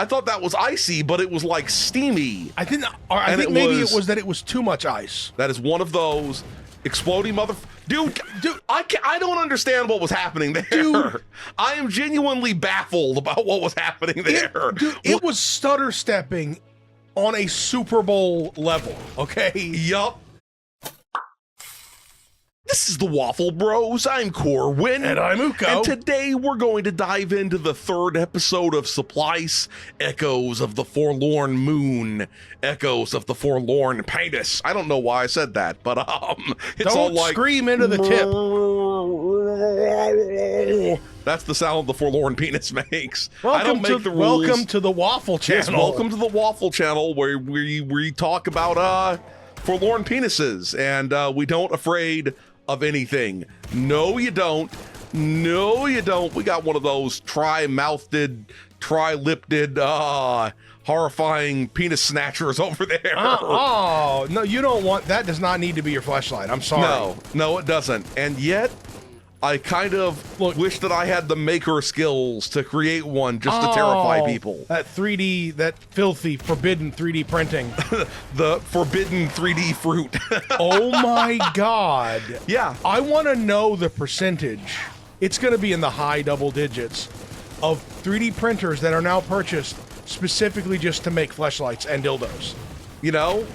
I thought that was icy, but it was like steamy. I think maybe it was that it was too much ice. That is one of those exploding dude. I don't understand what was happening there. Dude, I am genuinely baffled about what was happening there. It was stutter stepping on a Super Bowl level. Okay. Yup. This is the Waffle Bros. I'm Corwin. And I'm Uko. And today we're going to dive into the third episode of Supplice, Echoes of the Forlorn Moon, Echoes of the Forlorn Penis. I don't know why I said that, but it's all like... scream into the tip. That's the sound the Forlorn Penis makes. Welcome to the Waffle Channel. Yes, welcome to the Waffle Channel, where we talk about forlorn penises, and we don't afraid of anything. No, you don't. No, you don't. We got one of those tri-mouthed, tri-lipped, horrifying penis snatchers over there. Oh, no, you don't want... That does not need to be your fleshlight. I'm sorry. No, it doesn't. And yet, I kind of wish that I had the maker skills to create one just to terrify people. That 3D, that filthy, forbidden 3D printing. The forbidden 3D fruit. Oh my God. Yeah. I want to know the percentage. It's going to be in the high double digits of 3D printers that are now purchased specifically just to make fleshlights and dildos. You know,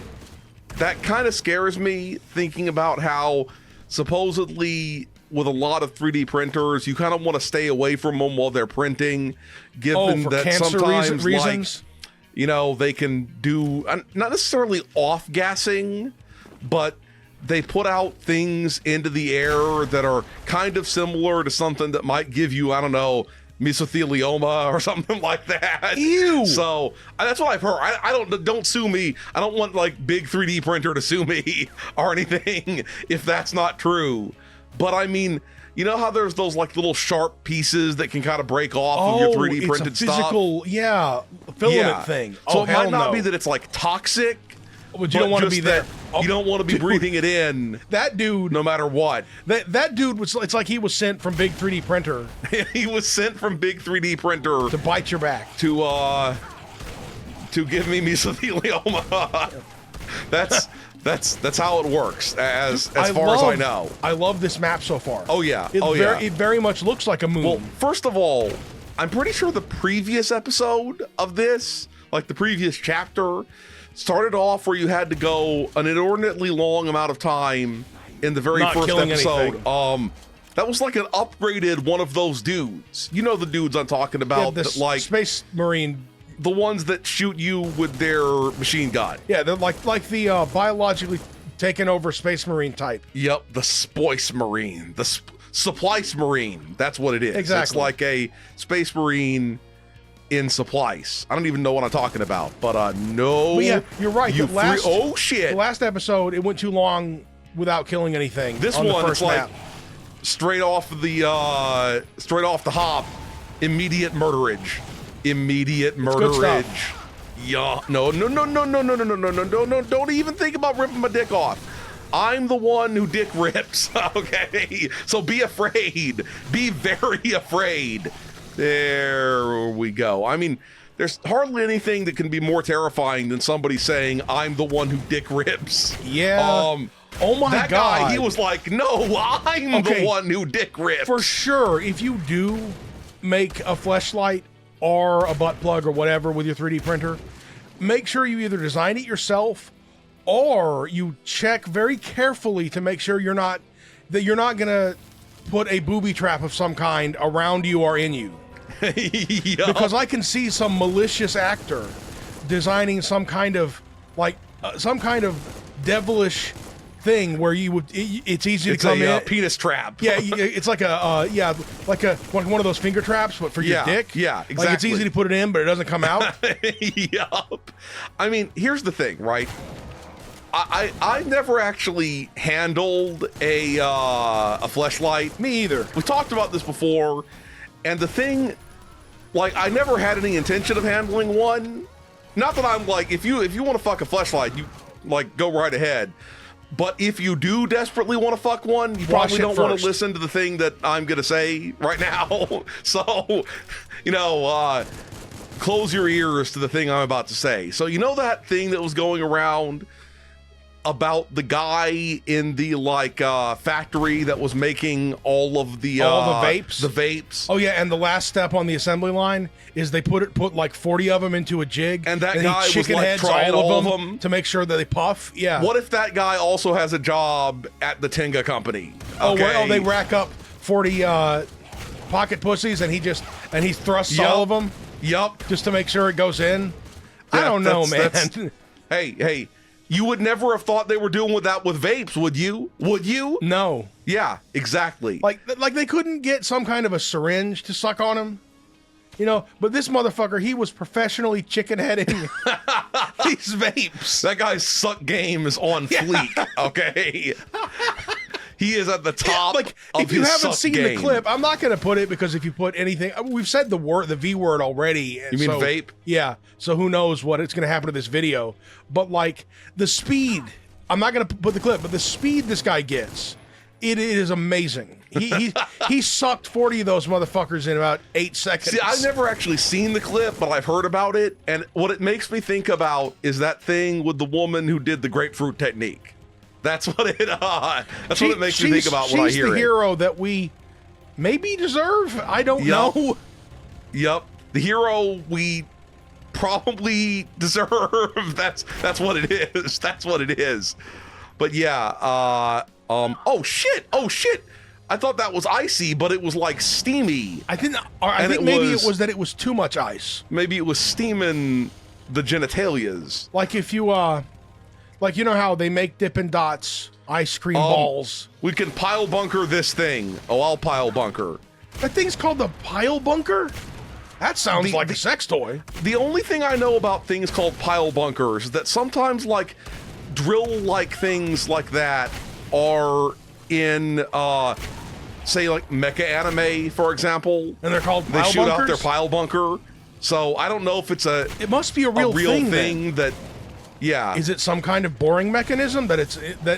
that kind of scares me, thinking about how supposedly with a lot of 3D printers, you kind of want to stay away from them while they're printing, given for that cancer sometimes, reasons? like, you know, they can do, not necessarily off-gassing, but they put out things into the air that are kind of similar to something that might give you, I don't know, mesothelioma or something like that. Ew. So that's what I've heard. Don't sue me. I don't want like big 3D printer to sue me or anything if that's not true. But I mean, you know how there's those like little sharp pieces that can kind of break off of your 3D printed it's a physical, stuff? Filament thing. So it might not be that it's like toxic, but you don't want to be that. You don't want to be breathing it in. That dude, no matter what. That dude was. It's like he was sent from big 3D printer. He was sent from big 3D printer to bite your back. To give me mesothelioma. That's how it works, as far as I know. I love this map so far. Oh yeah. It very much looks like a moon. Well, first of all, I'm pretty sure the previous episode of this, like the previous chapter, started off where you had to go an inordinately long amount of time in the very first episode. That was like an upgraded one of those dudes. You know the dudes I'm talking about, that like Space Marine. The ones that shoot you with their machine gun. Yeah, they're like the biologically taken over Space Marine type. Yep, the Supplice Marine. The Supplice Marine. That's what it is. Exactly. It's like a Space Marine in Supplice. I don't even know what I'm talking about, but no. Well, yeah, you're right. Oh shit. The last episode, it went too long without killing anything. This on one, the first it's map. like straight off the hop, immediate murderage. Immediate murderage. Yeah. No. Don't even think about ripping my dick off. I'm the one who dick rips. Okay. So be afraid. Be very afraid. There we go. I mean, there's hardly anything that can be more terrifying than somebody saying, I'm the one who dick rips. Yeah. Oh my God. That guy, he was like, no, I'm the one who dick rips. For sure. If you do make a fleshlight or a butt plug or whatever with your 3D printer, make sure you either design it yourself or you check very carefully to make sure you're not gonna put a booby trap of some kind around you or in you. Yep. Because I can see some malicious actor designing some kind of devilish thing where it's easy to come in. Penis trap. Yeah, it's like one of those finger traps, but for your dick. Yeah, exactly. Like it's easy to put it in, but it doesn't come out. Yup. I mean, here's the thing, right? I've never actually handled a fleshlight. Me either. We talked about this before, and the thing, like, I never had any intention of handling one. Not that I'm like, if you want to fuck a fleshlight, you like go right ahead. But if you do desperately want to fuck one, you probably don't want to listen to the thing that I'm going to say right now. So, you know, close your ears to the thing I'm about to say. So you know that thing that was going around about the guy in the factory that was making all the vapes? The vapes. Oh yeah, and the last step on the assembly line is they put like 40 of them into a jig, and that guy he chicken was like heads trying all of them to make sure that they puff. Yeah. What if that guy also has a job at the Tenga company? Oh, well, they rack up 40 pocket pussies, and he thrusts all of them. Yup. Just to make sure it goes in. I don't know, man. Hey. You would never have thought they were doing that with vapes, would you? Would you? No. Yeah, exactly. Like they couldn't get some kind of a syringe to suck on him, But this motherfucker, he was professionally chicken heading these vapes. That guy's suck game is on fleek. Okay. He is at the top of his suck game. If you haven't seen the clip, I'm not going to put it because if you put anything, we've said the V word already. You mean vape? Yeah. So who knows what it's going to happen to this video? But the speed, I'm not going to put the clip, but the speed this guy gets, it is amazing. He sucked 40 of those motherfuckers in about 8 seconds. See, I've never actually seen the clip, but I've heard about it, and what it makes me think about is that thing with the woman who did the grapefruit technique. That's what it. What it makes me think about when I hear it. She's the hero that we maybe deserve. I don't know. Yep, the hero we probably deserve. That's what it is. That's what it is. But yeah. Oh shit. I thought that was icy, but it was like steamy. I think maybe it was that it was too much ice. Maybe it was steaming the genitalias. Like if you you know how they make Dippin' Dots ice cream balls? We can pile bunker this thing. Oh, I'll pile bunker. That thing's called the pile bunker? That sounds like a sex toy. The only thing I know about things called pile bunkers is that sometimes drill-like things like that are in, say mecha anime, for example. And they're called pile bunkers? They shoot out their pile bunker. So I don't know if it's it must be a real thing that... Yeah. Is it some kind of boring mechanism that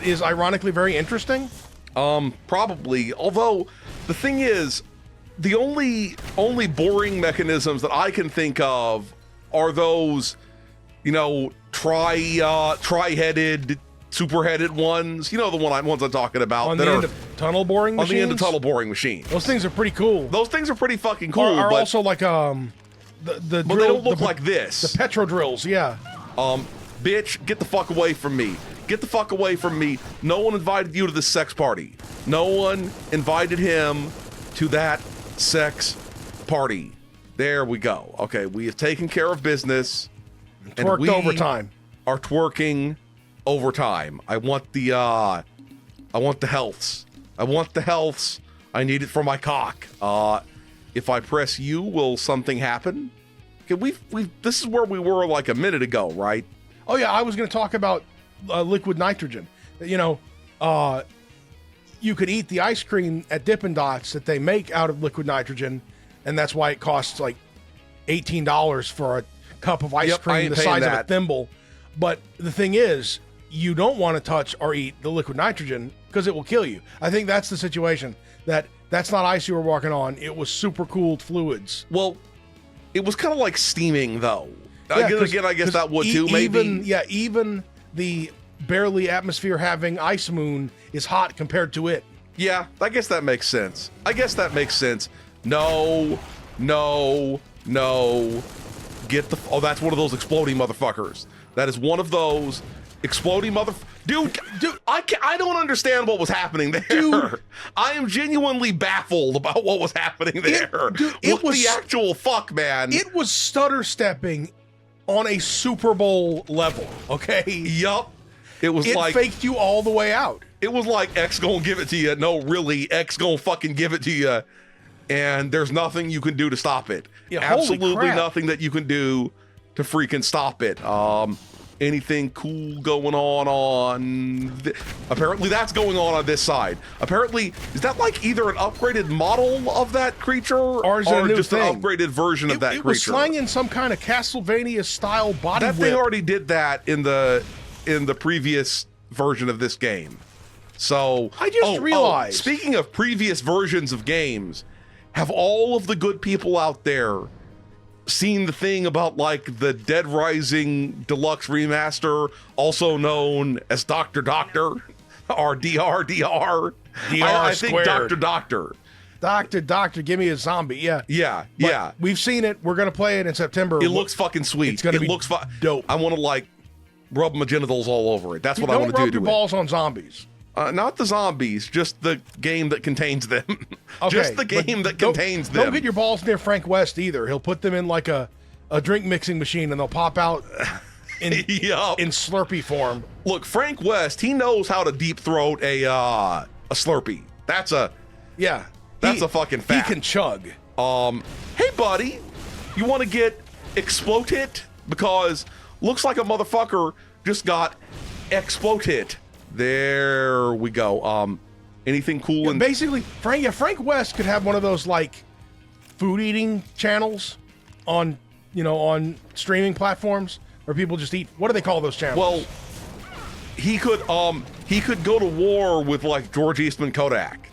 is ironically very interesting? Probably. Although the thing is, the only boring mechanisms that I can think of are those, tri-headed, super-headed ones. You know the ones I'm talking about. On the end of tunnel boring machines? On the end of tunnel boring machine. Those things are pretty cool. Those things are pretty fucking cool. Are also like but they don't look like this. The petro drills, yeah. Bitch, get the fuck away from me. Get the fuck away from me. No one invited you to this sex party. No one invited him to that sex party. There we go. Okay, we have taken care of business. Twerked and overtime. Are twerking overtime. I want the healths. I want the healths. I need it for my cock. If I press U, will something happen? Okay, this is where we were like a minute ago, right? Oh yeah, I was going to talk about liquid nitrogen. You could eat the ice cream at Dippin' Dots that they make out of liquid nitrogen, and that's why it costs like $18 for a cup of ice cream the size of a thimble. But the thing is, you don't want to touch or eat the liquid nitrogen because it will kill you. I think that's the situation. That's not ice you were walking on. It was super cooled fluids. Well, it was kind of like steaming though. Yeah, again, I guess that would too. Even the barely atmosphere having ice moon is hot compared to it. Yeah, I guess that makes sense. No. That's one of those exploding motherfuckers. That is one of those exploding Dude, I don't understand what was happening there. Dude, I am genuinely baffled about what was happening there. It was the actual fuck, man. It was stutter stepping on a Super Bowl level, okay? Yup. It faked you all the way out. It was like X gonna give it to you. No, really, X gonna fucking give it to you. And there's nothing you can do to stop it. Yeah, absolutely nothing that you can do to freaking stop it. Anything cool going on apparently that's going on this side. Apparently, is that like either an upgraded model of that creature or just an upgraded version of that creature? It was slanging some kind of Castlevania style body whip. That thing already did that in the previous version of this game. So I just realized. Speaking of previous versions of games, have all of the good people out there seen the thing about like the Dead Rising Deluxe remaster, also known as Dr. Doctor, or DR. I think Doctor. Doctor, give me a zombie. Yeah. Yeah. We've seen it. We're going to play it in September. It looks fucking sweet. It's going to be looks dope. I want to like rub my genitals all over it. That's what I want to do. Don't rub your balls on zombies. Not the zombies, just the game that contains them. Okay, just the game that contains them. Don't get your balls near Frank West either. He'll put them in like a drink mixing machine and they'll pop out in Slurpee form. Look, Frank West, he knows how to deep throat a Slurpee. That's a fucking fact. He can chug. Hey buddy, you want to get Explod Hit? Because looks like a motherfucker just got Explod Hit. There we go. Anything cool? Yeah, basically, Frank West could have one of those like food eating channels on streaming platforms where people just eat. What do they call those channels? Well, he could go to war with like George Eastman Kodak.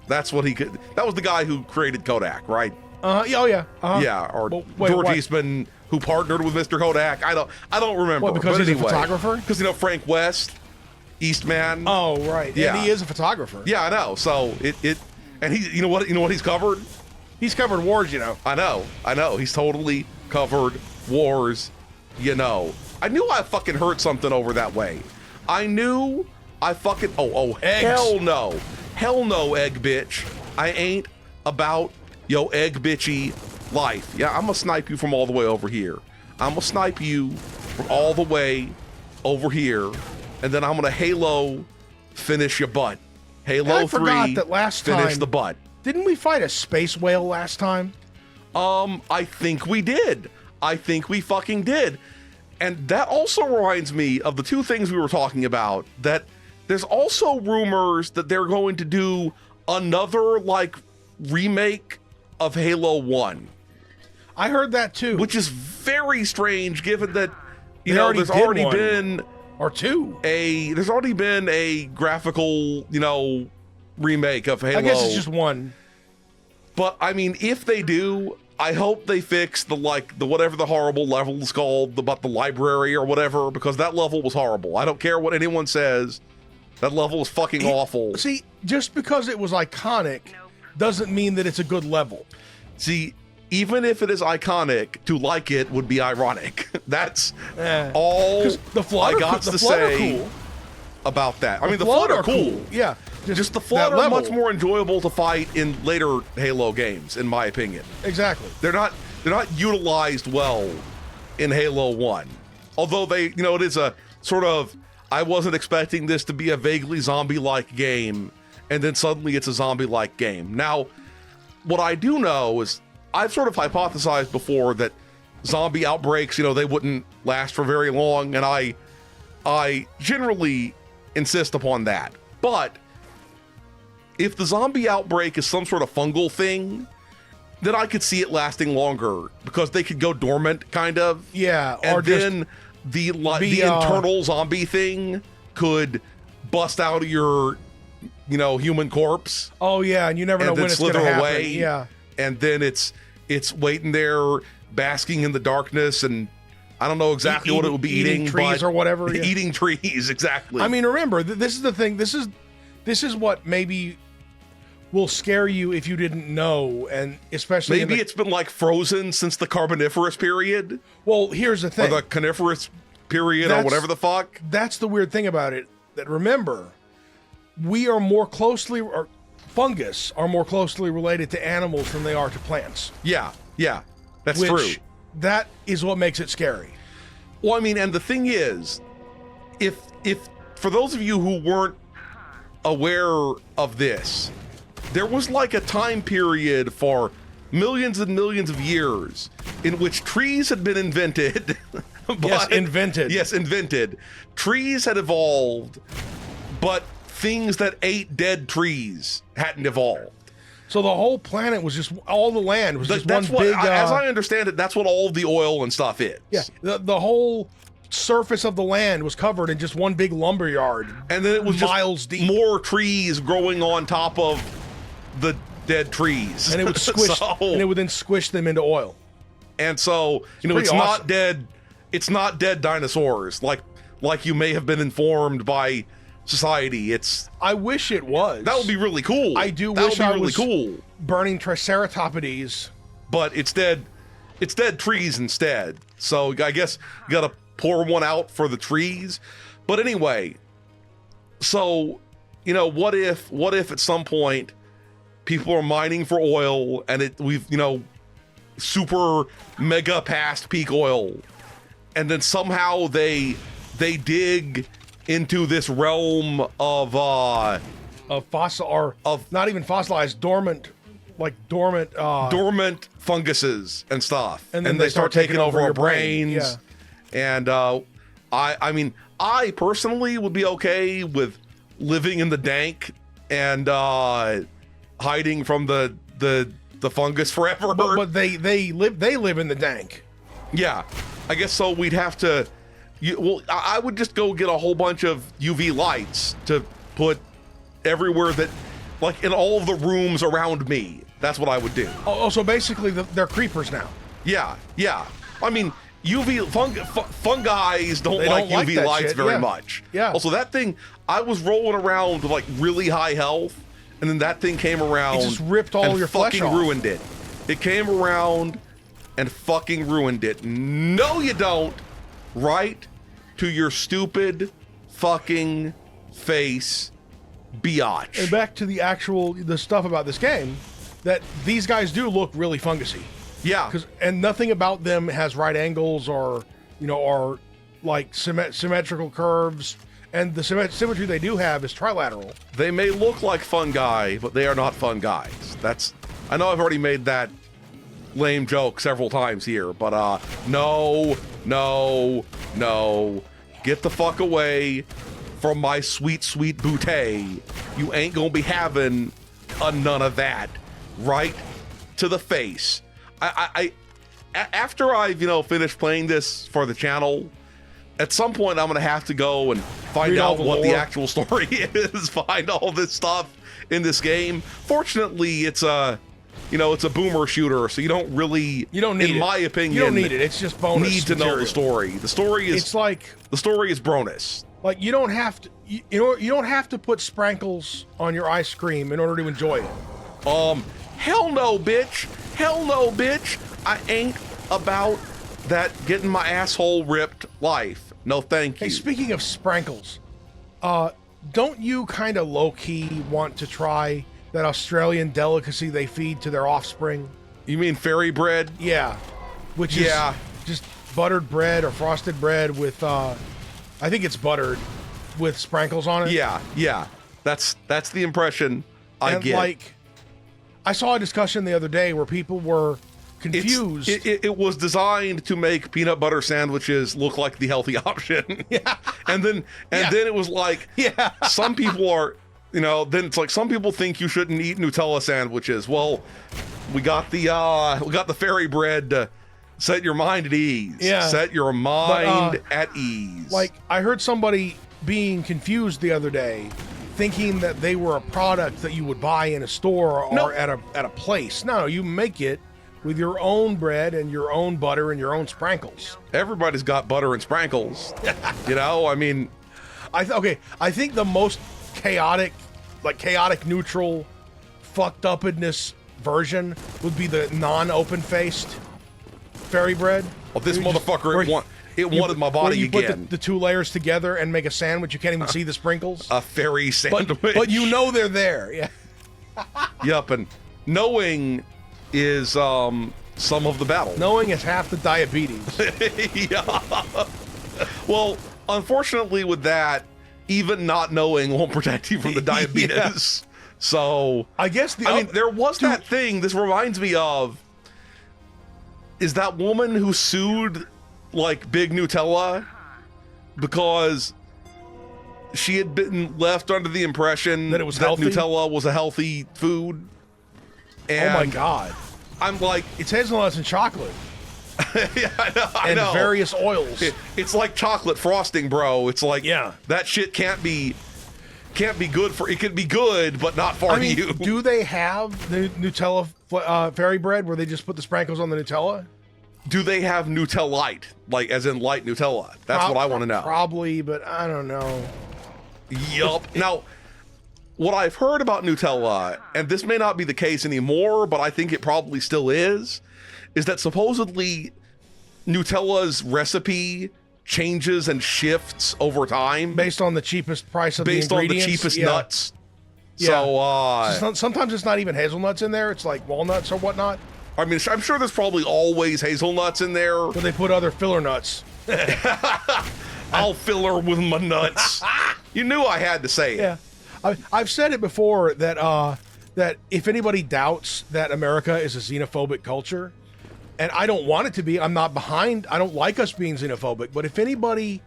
That's what he could. That was the guy who created Kodak, right? Yeah. Yeah, or George Eastman who partnered with Mr. Kodak. I don't remember. What, because he's a photographer? Because Frank West, Eastman. Oh right, yeah, and he is a photographer. Yeah, I know. So and he, you know what he's covered? He's covered wars, I know. He's totally covered wars, I knew I fucking heard something over that way. I knew I fucking eggs. Hell no, egg bitch. I ain't about yo egg bitchy life. Yeah, I'm gonna snipe you from all the way over here. I'm gonna snipe you from all the way over here, and then I'm gonna Halo finish your butt. Halo 3. Forgot that last time. Finish the butt. Didn't we fight a space whale last time? I think we did. I think we fucking did. And that also reminds me of the two things we were talking about, that there's also rumors that they're going to do another like remake of Halo 1. I heard that too. Which is very strange given that there's already been a graphical, remake of Halo. I guess it's just one. But I mean, if they do, I hope they fix the whatever the horrible level is called, about the library or whatever, because that level was horrible. I don't care what anyone says. That level is fucking awful. See, just because it was iconic doesn't mean that it's a good level. See, even if it is iconic, to like it would be ironic. That's all the Flood I got to say about that. I mean, the Flood are cool. Yeah. Just the Flood are much more enjoyable to fight in later Halo games, in my opinion. Exactly. They're not utilized well in Halo 1. Although it is a sort of, I wasn't expecting this to be a vaguely zombie-like game, and then suddenly it's a zombie-like game. Now, what I do know is, I've sort of hypothesized before that zombie outbreaks, they wouldn't last for very long, and I generally insist upon that. But if the zombie outbreak is some sort of fungal thing, then I could see it lasting longer, because they could go dormant, kind of. Yeah, and or then the internal zombie thing could bust out of your, human corpse. Oh yeah, and you never know when it's going to happen. Away, yeah, and then it's waiting there, basking in the darkness, and I don't know exactly what it would be eating trees or whatever. Yeah. Eating trees, exactly. I mean, remember, this is the thing. This is what maybe will scare you if you didn't know, and especially maybe it's been like frozen since the Carboniferous period. Well, here's the thing. Or the Coniferous period, or whatever the fuck. That's the weird thing about it. That remember, fungus are more closely related to animals than they are to plants. Yeah, that's true. That is what makes it scary. Well, I mean, and the thing is, if for those of you who weren't aware of this, there was like a time period for millions and millions of years in which trees had been invented. Yes, invented. Yes, invented. Trees had evolved, but things that ate dead trees hadn't evolved. So the whole planet was just, all the land was just one big... as I understand it, that's what all of the oil and stuff is. Yeah, the whole surface of the land was covered in just one big lumberyard. And then it was miles just deep. More trees growing on top of the dead trees. And it would squish, and it would then squish them into oil. And so, you know, it's not dead. It's not dead dinosaurs like you may have been informed by society. I wish it was. That would be really cool. I do that wish would be I really was cool. burning Triceratopides. But it's dead. It's dead trees instead. So I guess you got to pour one out for the trees. But anyway, so, you know, what if at some point people are mining for oil and we've, you know, super mega past peak oil, and then somehow they dig into this realm of fossil, or of not even fossilized, dormant funguses and stuff, and then they start taking over our your brain. brains. Yeah. And I mean, I personally would be okay with living in the dank and hiding from the fungus forever. But they live in the dank. Yeah, I guess so. We'd have to. I would just go get a whole bunch of UV lights to put everywhere that, like, in all of the rooms around me. That's what I would do. Oh, so basically they're creepers now. Yeah. I mean, UV fungi don't like UV lights very much. Yeah. Also, that thing, I was rolling around with like really high health, and then that thing came around. It just ripped all your flesh off. Fucking ruined it. It came around and fucking ruined it. No, you don't. Right to your stupid fucking face, biatch. And back to the stuff about this game, that these guys do look really fungusy. Yeah. And nothing about them has right angles or, you know, or like symmetrical curves. And the symmetry they do have is trilateral. They may look like fungi, but they are not fungi. I know I've already made that lame joke several times here, but no. Get the fuck away from my sweet boutte. You ain't gonna be having none of that. Right to the face. After I've, you know, finished playing this for the channel, at some point I'm gonna have to go and find out what the actual story is, find all this stuff in this game. Fortunately, it's a boomer shooter, so you don't need in my opinion, you don't need it. It's just bonus need to material. know the story. The story is the story is bonus. Like, you don't have to, you don't have to put sprinkles on your ice cream in order to enjoy it. Hell no, bitch. I ain't about that getting my asshole ripped life. No, thank you. Hey, speaking of sprinkles, don't you kind of low-key want to try that Australian delicacy they feed to their offspring? You mean fairy bread? Yeah. Which is just buttered bread or frosted bread with, I think it's buttered with sprinkles on it. Yeah. That's the impression I get. Like, I saw a discussion the other day where people were confused. It was designed to make peanut butter sandwiches look like the healthy option. Yeah. And then it was like, some people are, you know, then it's like some people think you shouldn't eat Nutella sandwiches. Well, we got the fairy bread to set your mind at ease. Yeah. Set your mind at ease. Like, I heard somebody being confused the other day, thinking that they were a product that you would buy in a store or at a place. No, you make it with your own bread and your own butter and your own sprinkles. Everybody's got butter and sprinkles. You know, I mean, I think the most chaotic neutral fucked upness version would be the non-open-faced fairy bread. Well, this motherfucker wanted my body again. Put the two layers together and make a sandwich. You can't even see the sprinkles. A fairy sandwich. But you know they're there. Yeah. Yep, and knowing is some of the battle. Knowing is half the diabetes. Yeah. Well, unfortunately with that, even not knowing won't protect you from the diabetes. Yeah. So I guess there was that thing, this reminds me of, is that woman who sued like Big Nutella because she had been left under the impression that Nutella was a healthy food. And oh my God. I'm like, it's hazelnuts and chocolate. Yeah, I know. And various oils. It's like chocolate frosting, bro. It's like, yeah, that shit can't be good for, it can be good, but not for you. Do they have the Nutella fairy bread where they just put the sprinkles on the Nutella? do they have Nutellite? Like, as in light Nutella? That's what I want to know. Probably, but I don't know. Yup. Now, what I've heard about Nutella, and this may not be the case anymore, but I think it probably still is that supposedly Nutella's recipe changes and shifts over time. Based on the cheapest price of the ingredients. Based on the cheapest nuts. Yeah. So, sometimes it's not even hazelnuts in there. It's like walnuts or whatnot. I mean, I'm sure there's probably always hazelnuts in there. But they put other filler nuts. I'll fill her with my nuts. You knew I had to say it. Yeah. I've said it before that that if anybody doubts that America is a xenophobic culture, and I don't want it to be, I'm not behind. I don't like us being xenophobic. But if anybody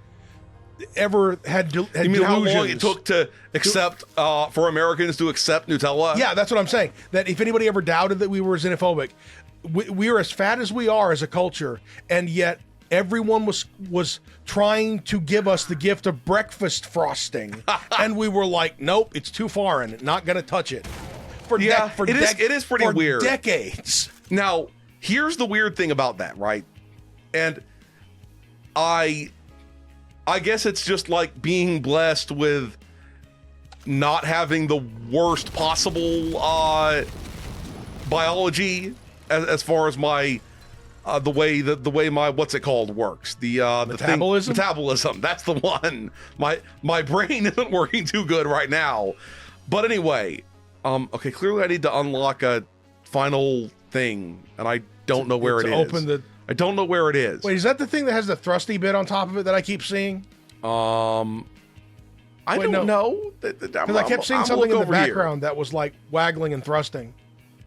ever had you mean delusions, how long it took to accept for Americans to accept Nutella? Yeah, that's what I'm saying. That if anybody ever doubted that we were xenophobic, we're as fat as we are as a culture, and yet everyone was trying to give us the gift of breakfast frosting, and we were like, nope, it's too foreign, not gonna touch it. It is pretty weird. Decades. Now, here's the weird thing about that, right? And I guess it's just like being blessed with not having the worst possible biology as far as my the way my what's it called works. Metabolism? Metabolism. That's the one. My brain isn't working too good right now. But anyway, okay, clearly I need to unlock a final thing, and I don't know where it is. I don't know where it is. Wait, is that the thing that has the thrusty bit on top of it that I keep seeing? I don't know. Because I kept seeing something in the background that was like waggling and thrusting.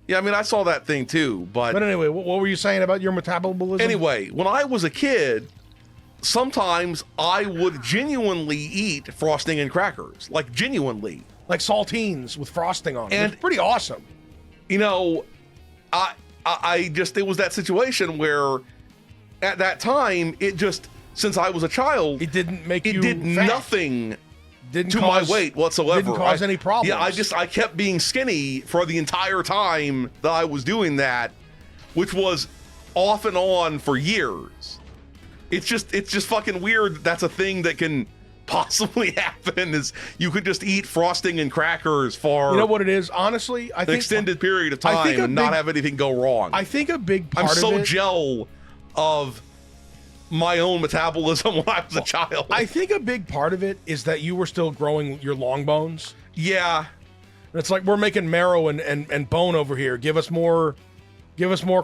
Yeah, I mean, I saw that thing too, but anyway, what were you saying about your metabolism? Anyway, when I was a kid, sometimes I would genuinely eat frosting and crackers, like genuinely, like saltines with frosting on them. And it's pretty awesome. You know, I just, it was that situation where at that time, it just, since I was a child, it didn't make you did fat. Nothing didn't to cause, my weight whatsoever. Didn't cause any problems. Yeah, I kept being skinny for the entire time that I was doing that, which was off and on for years. It's just fucking weird. That's a thing that can possibly happen, is you could just eat frosting and crackers for, you know what it is, honestly, I think an extended period of time and not have anything go wrong. I think a big part I'm so of it, gel of my own metabolism when I was a child. I think a big part of it is that you were still growing your long bones. Yeah. It's like, we're making marrow and bone over here. Give us more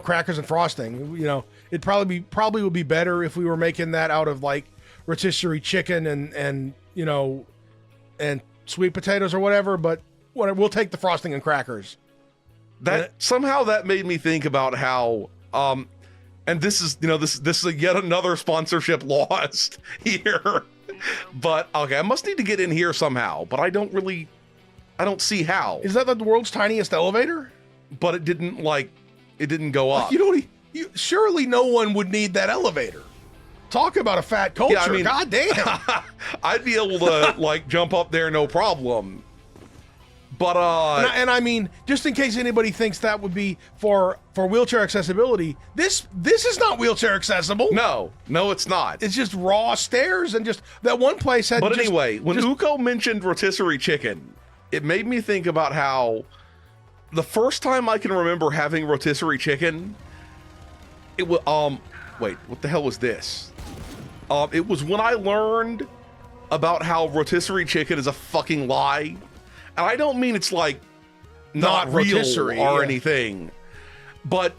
crackers and frosting. You know, it probably would be better if we were making that out of like rotisserie chicken and you know, and sweet potatoes or whatever, but whatever, we'll take the frosting and crackers. That somehow that made me think about how and this is, you know, this is yet another sponsorship lost here. But okay, I must need to get in here somehow, but I don't see how. Is that the world's tiniest elevator? But it didn't go up. You surely no one would need that elevator. Talk about a fat culture. Yeah, I mean, God damn. I'd be able to like jump up there no problem. But and I mean, just in case anybody thinks that would be for wheelchair accessibility, this is not wheelchair accessible. No, it's not. It's just raw stairs, and just that one place had. But anyway, when Uko mentioned rotisserie chicken, it made me think about how the first time I can remember having rotisserie chicken, it was wait, what the hell was this? It was when I learned about how rotisserie chicken is a fucking lie. And I don't mean it's like not real or anything, but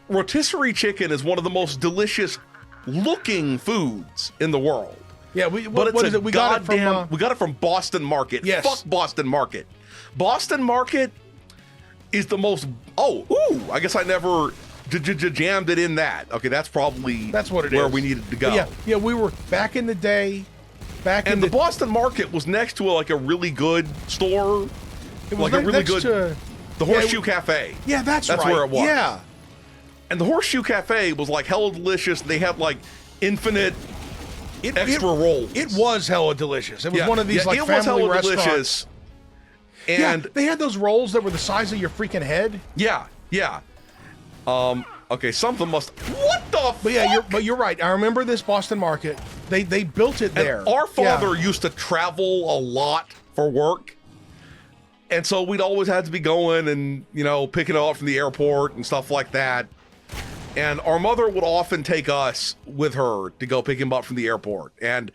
rotisserie chicken is one of the most delicious looking foods in the world. Yeah, what is it? We got it from Boston Market. Yes. Fuck Boston Market. Boston Market is the most. I guess I never jammed it in that. Okay, that's what it is. Where we needed to go. Yeah, we were back in the day. The Boston Market was next to a really good store. It was like a really good. The Horseshoe Cafe. Yeah, that's right. That's where it was. Yeah. And the Horseshoe Cafe was like hella delicious. They had like infinite extra rolls. It was hella delicious. It was one of these like family restaurants. Delicious. And they had those rolls that were the size of your freaking head. Yeah. Okay, something must. What the But yeah, you're right. I remember this Boston market. They built it there. And our father used to travel a lot for work. And so we'd always had to be going and, you know, picking it up from the airport and stuff like that. And our mother would often take us with her to go pick him up from the airport. And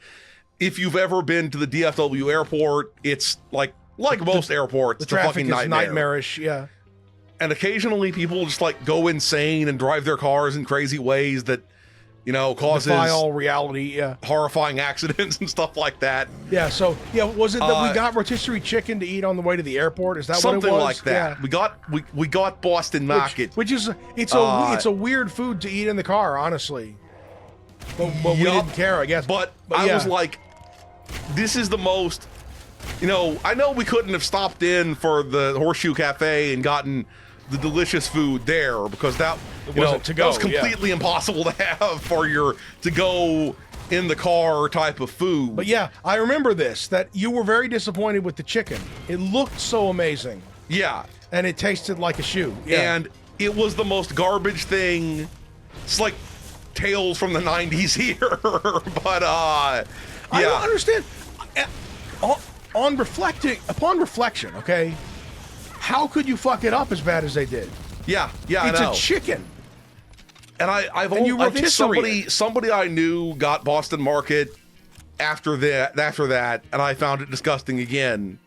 if you've ever been to the DFW airport, it's like most airports, it's a fucking nightmare. Nightmarish, yeah. And occasionally people just like go insane and drive their cars in crazy ways that, you know, causes defy all reality, yeah. horrifying accidents and stuff like that. Yeah, so yeah, was it that we got rotisserie chicken to eat on the way to the airport? Is that what it was? Something like that. Yeah. We got Boston Market, which is it's a weird food to eat in the car, honestly. But we didn't care, I guess. But I was like, this is the most, you know, I know we couldn't have stopped in for the Horseshoe Cafe and gotten the delicious food there because that was completely impossible to have for your to go in the car type of food. But yeah, I remember this, that you were very disappointed with the chicken. It looked so amazing. Yeah. And it tasted like a shoe. Yeah. And it was the most garbage thing. It's like Tales from the 90s here. But I don't understand. Upon reflection, okay? How could you fuck it up as bad as they did? Yeah, it's I know. A chicken. And I think somebody I knew got Boston Market after that, and I found it disgusting again.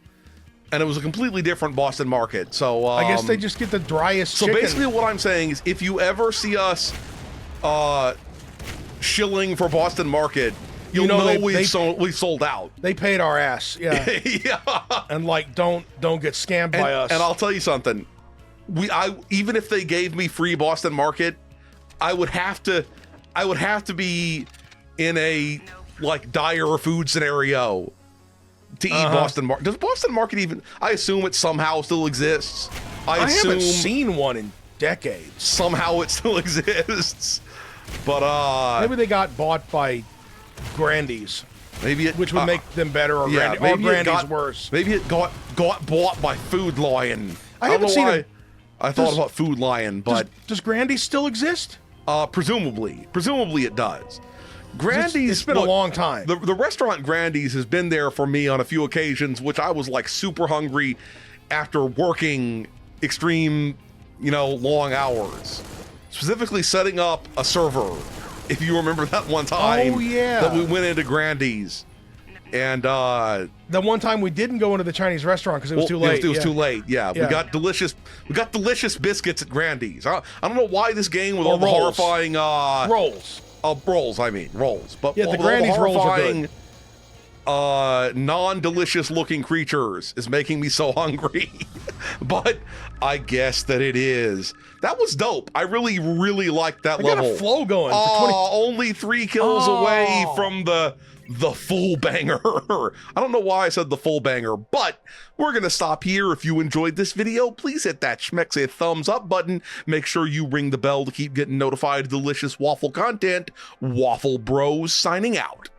And it was a completely different Boston Market. So I guess they just get the driest chicken. So basically what I'm saying is if you ever see us shilling for Boston Market, you'll know we sold out. They paid our ass, yeah. Yeah. And like, don't get scammed by us. And I'll tell you something. Even if they gave me free Boston Market, I would have to be in a like dire food scenario to eat Boston Market. Does Boston Market even? I assume it somehow still exists. I haven't seen one in decades. Somehow it still exists. But maybe they got bought by Grandy's. Which would make them better, or Grandy's worse. Maybe it got bought by Food Lion. I haven't seen it. I thought about Food Lion, but does Grandy's still exist? Presumably it does. Grandy's. It's been a long time. The restaurant Grandy's has been there for me on a few occasions, which I was like super hungry after working extreme, long hours. Specifically setting up a server. If you remember that one time that we went into Grandy's. And the one time we didn't go into the Chinese restaurant because it was too late. It was too late. Yeah. We got delicious biscuits at Grandy's. I don't know why this game with all the horrifying rolls. Rolls. But the Grandy's rolls are good. Non-delicious looking creatures is making me so hungry. But I guess that it is. That was dope. I really, really liked that level. Got a flow going. Only 3 kills away from the full banger. I don't know why I said the full banger, but we're going to stop here. If you enjoyed this video, please hit that schmexy thumbs up button. Make sure you ring the bell to keep getting notified of delicious waffle content. Waffle Bros signing out.